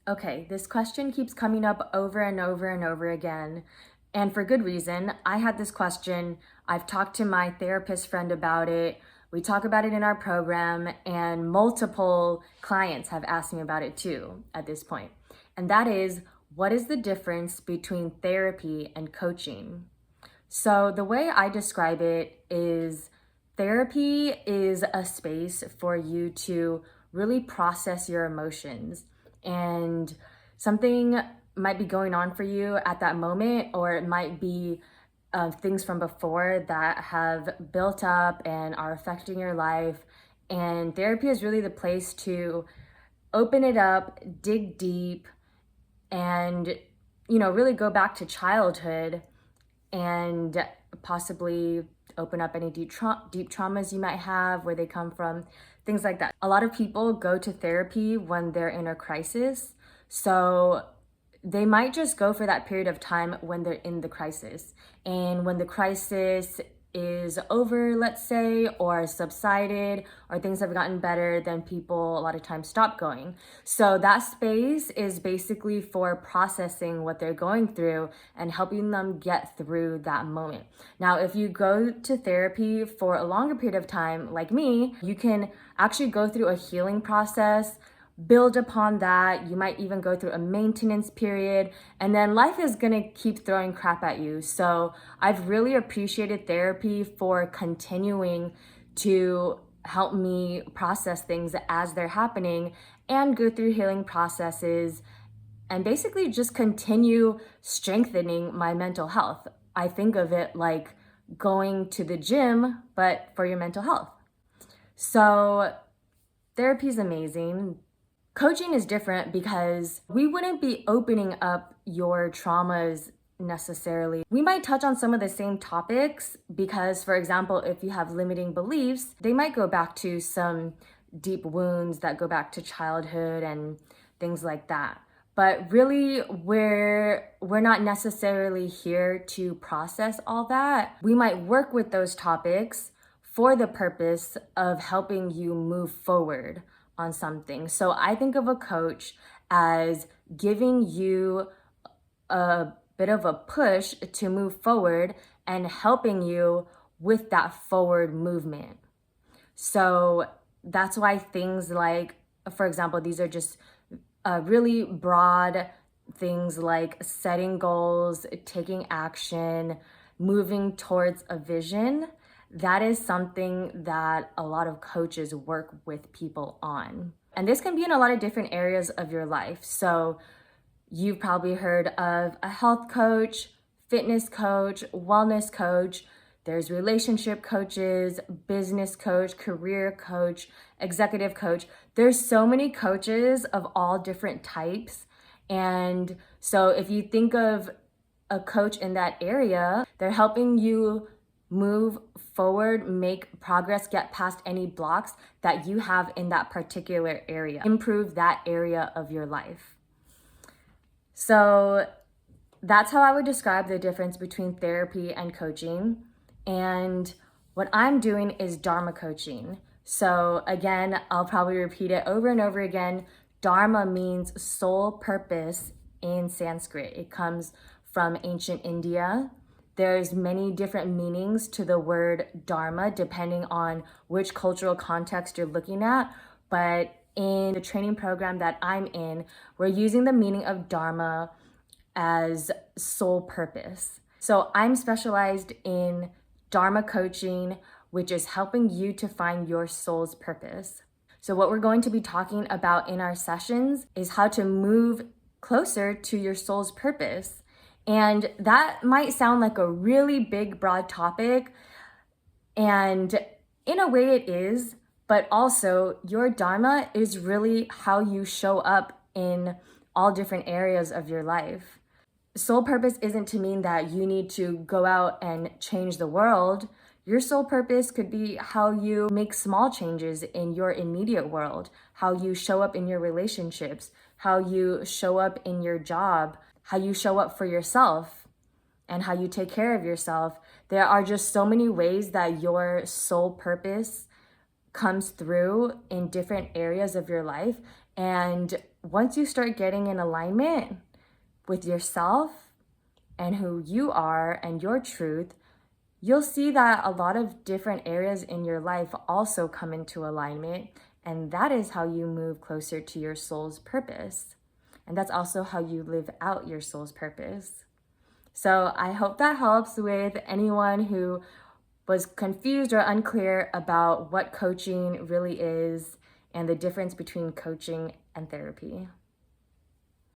Okay, this question keeps coming up over and over and over again, and for good reason. I had this question. I've talked to my therapist friend about it. We talk about it in our program, and multiple clients have asked me about it too at this point. And that is, what is the difference between therapy and coaching? So, the way I describe it is therapy is a space for you to really process your emotions. And something might be going on for you at that moment, or it might be things from before that have built up and are affecting your life. And therapy is really the place to open it up, dig deep, and really go back to childhood and possibly open up any deep traumas you might have, where they come from, things like that. A lot of people go to therapy when they're in a crisis. So they might just go for that period of time when they're in the crisis. And when the crisis is over, let's say, or subsided, or things have gotten better, then people a lot of times stop going. So that space is basically for processing what they're going through and helping them get through that moment. Now, if you go to therapy for a longer period of time, like me, you can actually go through a healing process, build upon that. You might even go through a maintenance period, and then life is gonna keep throwing crap at you. So I've really appreciated therapy for continuing to help me process things as they're happening and go through healing processes and basically just continue strengthening my mental health. I think of it like going to the gym, but for your mental health. So therapy is amazing. Coaching is different because we wouldn't be opening up your traumas necessarily. We might touch on some of the same topics because, for example, if you have limiting beliefs, they might go back to some deep wounds that go back to childhood and things like that. But really, we're not necessarily here to process all that. We might work with those topics for the purpose of helping you move forward on something. So I think of a coach as giving you a bit of a push to move forward and helping you with that forward movement. So that's why things like, for example, these are just really broad things like setting goals, taking action, moving towards a vision. That is something that a lot of coaches work with people on. And this can be in a lot of different areas of your life. So you've probably heard of a health coach, fitness coach, wellness coach. There's relationship coaches, business coach, career coach, executive coach. There's so many coaches of all different types. And so if you think of a coach in that area, they're helping you move forward, make progress, get past any blocks that you have in that particular area, improve that area of your life. So that's how I would describe the difference between therapy and coaching. And what I'm doing is Dharma coaching. So again, I'll probably repeat it over and over again. Dharma means soul purpose in Sanskrit. It comes from ancient India. There's many different meanings to the word dharma depending on which cultural context you're looking at. But in the training program that I'm in, we're using the meaning of dharma as soul purpose. So I'm specialized in Dharma coaching, which is helping you to find your soul's purpose. So what we're going to be talking about in our sessions is how to move closer to your soul's purpose. And that might sound like a really big, broad topic. And in a way it is, but also your Dharma is really how you show up in all different areas of your life. Soul purpose isn't to mean that you need to go out and change the world. Your soul purpose could be how you make small changes in your immediate world, how you show up in your relationships, how you show up in your job, how you show up for yourself, and how you take care of yourself. There are just so many ways that your soul purpose comes through in different areas of your life. And once you start getting in alignment with yourself and who you are and your truth, you'll see that a lot of different areas in your life also come into alignment. And that is how you move closer to your soul's purpose. And that's also how you live out your soul's purpose. So I hope that helps with anyone who was confused or unclear about what coaching really is and the difference between coaching and therapy.